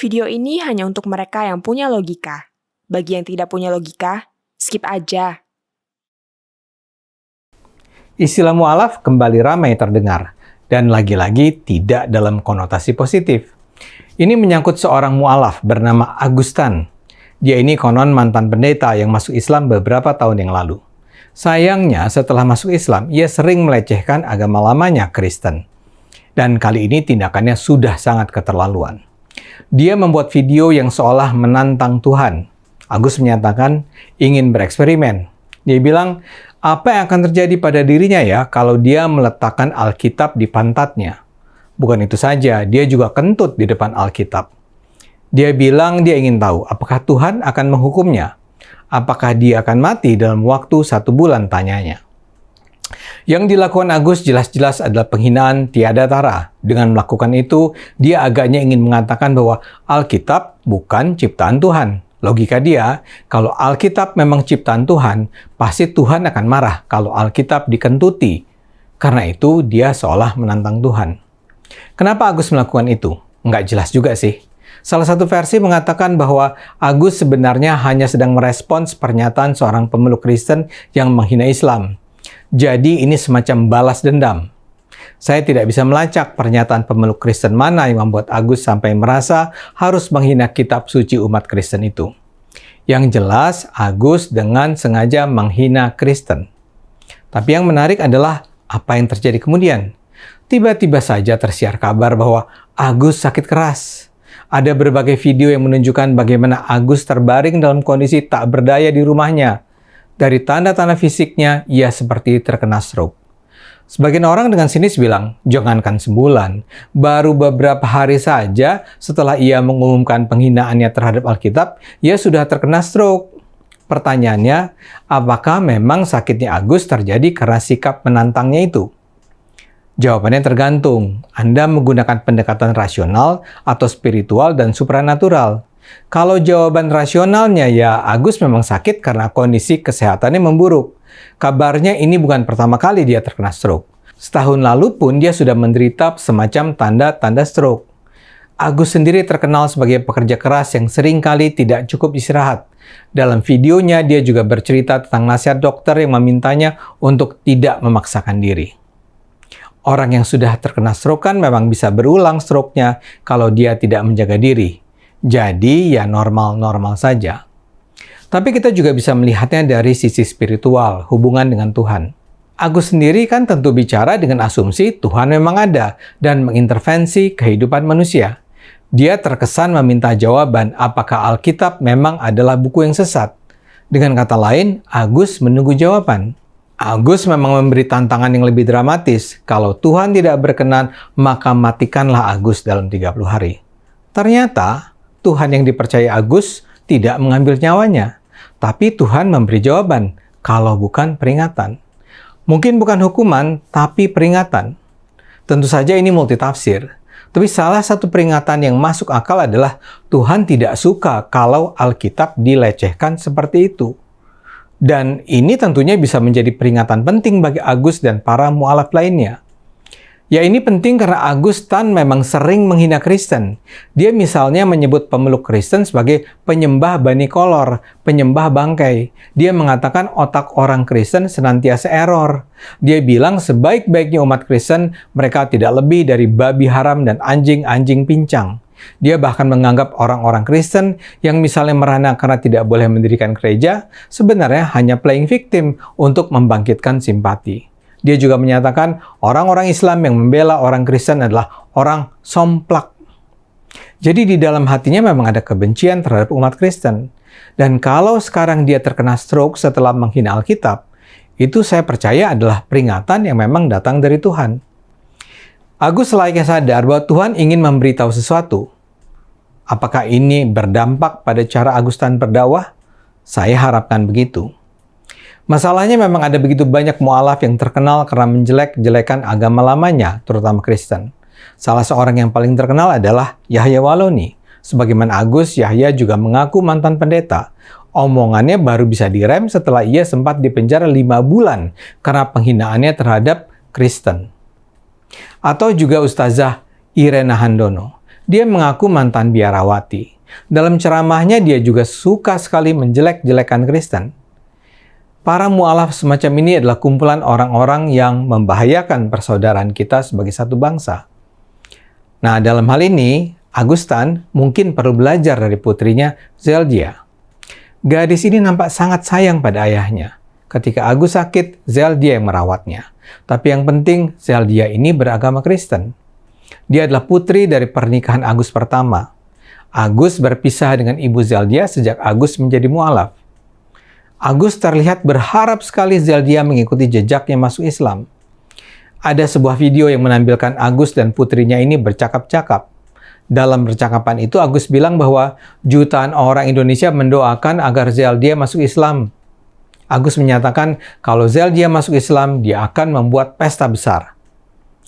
Video ini hanya untuk mereka yang punya logika. Bagi yang tidak punya logika, skip aja. Istilah mu'alaf kembali ramai terdengar, dan lagi-lagi tidak dalam konotasi positif. Ini menyangkut seorang mu'alaf bernama Agustan. Dia ini konon mantan pendeta yang masuk Islam beberapa tahun yang lalu. Sayangnya, setelah masuk Islam, ia sering melecehkan agama lamanya, Kristen. Dan kali ini tindakannya sudah sangat keterlaluan. Dia membuat video yang seolah menantang Tuhan. Agus menyatakan ingin bereksperimen. Dia bilang, apa yang akan terjadi pada dirinya ya kalau dia meletakkan Alkitab di pantatnya? Bukan itu saja, dia juga kentut di depan Alkitab. Dia bilang dia ingin tahu apakah Tuhan akan menghukumnya. Apakah dia akan mati dalam waktu 1 bulan, tanyanya. Yang dilakukan Agus jelas-jelas adalah penghinaan tiada tara. Dengan melakukan itu, dia agaknya ingin mengatakan bahwa Alkitab bukan ciptaan Tuhan. Logika dia, kalau Alkitab memang ciptaan Tuhan, pasti Tuhan akan marah kalau Alkitab dikentuti. Karena itu, dia seolah menantang Tuhan. Kenapa Agus melakukan itu? Nggak jelas juga sih. Salah satu versi mengatakan bahwa Agus sebenarnya hanya sedang merespons pernyataan seorang pemeluk Kristen yang menghina Islam. Jadi ini semacam balas dendam. Saya tidak bisa melacak pernyataan pemeluk Kristen mana yang membuat Agus sampai merasa harus menghina kitab suci umat Kristen itu. Yang jelas, Agus dengan sengaja menghina Kristen. Tapi yang menarik adalah apa yang terjadi kemudian. Tiba-tiba saja tersiar kabar bahwa Agus sakit keras. Ada berbagai video yang menunjukkan bagaimana Agus terbaring dalam kondisi tak berdaya di rumahnya. Dari tanda-tanda fisiknya, ia seperti terkena stroke. Sebagian orang dengan sinis bilang, jangankan sebulan, baru beberapa hari saja setelah ia mengumumkan penghinaannya terhadap Alkitab, ia sudah terkena stroke. Pertanyaannya, apakah memang sakitnya Agus terjadi karena sikap menantangnya itu? Jawabannya tergantung. Anda menggunakan pendekatan rasional atau spiritual dan supranatural. Kalau jawaban rasionalnya ya Agus memang sakit karena kondisi kesehatannya memburuk. Kabarnya ini bukan pertama kali dia terkena stroke. Setahun lalu pun dia sudah menderita semacam tanda-tanda stroke. Agus sendiri terkenal sebagai pekerja keras yang seringkali tidak cukup istirahat. Dalam videonya dia juga bercerita tentang nasihat dokter yang memintanya untuk tidak memaksakan diri. Orang yang sudah terkena stroke kan memang bisa berulang stroke-nya kalau dia tidak menjaga diri. Jadi ya normal-normal saja. Tapi kita juga bisa melihatnya dari sisi spiritual, hubungan dengan Tuhan. Agus sendiri kan tentu bicara dengan asumsi Tuhan memang ada dan mengintervensi kehidupan manusia. Dia terkesan meminta jawaban apakah Alkitab memang adalah buku yang sesat. Dengan kata lain, Agus menunggu jawaban. Agus memang memberi tantangan yang lebih dramatis. Kalau Tuhan tidak berkenan, maka matikanlah Agus dalam 30 hari. Ternyata, Tuhan yang dipercaya Agus tidak mengambil nyawanya. Tapi Tuhan memberi jawaban, kalau bukan peringatan. Mungkin bukan hukuman, tapi peringatan. Tentu saja ini multitafsir. Tapi salah satu peringatan yang masuk akal adalah Tuhan tidak suka kalau Alkitab dilecehkan seperti itu. Dan ini tentunya bisa menjadi peringatan penting bagi Agus dan para mu'alaf lainnya. Ya ini penting karena Agustan memang sering menghina Kristen. Dia misalnya menyebut pemeluk Kristen sebagai penyembah bani kolor, penyembah bangkai. Dia mengatakan otak orang Kristen senantiasa error. Dia bilang sebaik-baiknya umat Kristen, mereka tidak lebih dari babi haram dan anjing-anjing pincang. Dia bahkan menganggap orang-orang Kristen yang misalnya merana karena tidak boleh mendirikan gereja, sebenarnya hanya playing victim untuk membangkitkan simpati. Dia juga menyatakan orang-orang Islam yang membela orang Kristen adalah orang somplak. Jadi di dalam hatinya memang ada kebencian terhadap umat Kristen. Dan kalau sekarang dia terkena stroke setelah menghina Alkitab, itu saya percaya adalah peringatan yang memang datang dari Tuhan. Agus selayaknya sadar bahwa Tuhan ingin memberitahu sesuatu. Apakah ini berdampak pada cara Agustan berdakwah? Saya harapkan begitu. Masalahnya memang ada begitu banyak mu'alaf yang terkenal karena menjelek-jelekan agama lamanya, terutama Kristen. Salah seorang yang paling terkenal adalah Yahya Waloni. Sebagaimana Agus, Yahya juga mengaku mantan pendeta. Omongannya baru bisa direm setelah ia sempat dipenjara 5 bulan karena penghinaannya terhadap Kristen. Atau juga Ustazah Irena Handono. Dia mengaku mantan biarawati. Dalam ceramahnya dia juga suka sekali menjelek-jelekan Kristen. Para mu'alaf semacam ini adalah kumpulan orang-orang yang membahayakan persaudaraan kita sebagai satu bangsa. Nah, dalam hal ini, Augustan mungkin perlu belajar dari putrinya Zeldia. Gadis ini nampak sangat sayang pada ayahnya. Ketika Agus sakit, Zeldia yang merawatnya. Tapi yang penting, Zeldia ini beragama Kristen. Dia adalah putri dari pernikahan Agus pertama. Agus berpisah dengan ibu Zeldia sejak Agus menjadi mu'alaf. Agus terlihat berharap sekali Zeldia mengikuti jejaknya masuk Islam. Ada sebuah video yang menampilkan Agus dan putrinya ini bercakap-cakap. Dalam percakapan itu, Agus bilang bahwa jutaan orang Indonesia mendoakan agar Zeldia masuk Islam. Agus menyatakan kalau Zeldia masuk Islam, dia akan membuat pesta besar.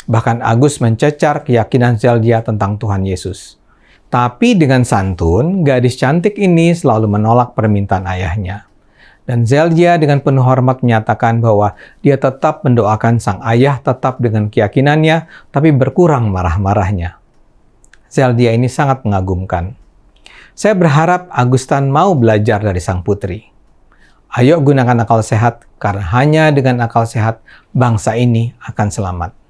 Bahkan Agus mencecar keyakinan Zeldia tentang Tuhan Yesus. Tapi dengan santun, gadis cantik ini selalu menolak permintaan ayahnya. Dan Zeldia dengan penuh hormat menyatakan bahwa dia tetap mendoakan sang ayah tetap dengan keyakinannya, tapi berkurang marah-marahnya. Zeldia ini sangat mengagumkan. Saya berharap Augustan mau belajar dari sang putri. Ayo gunakan akal sehat, karena hanya dengan akal sehat bangsa ini akan selamat.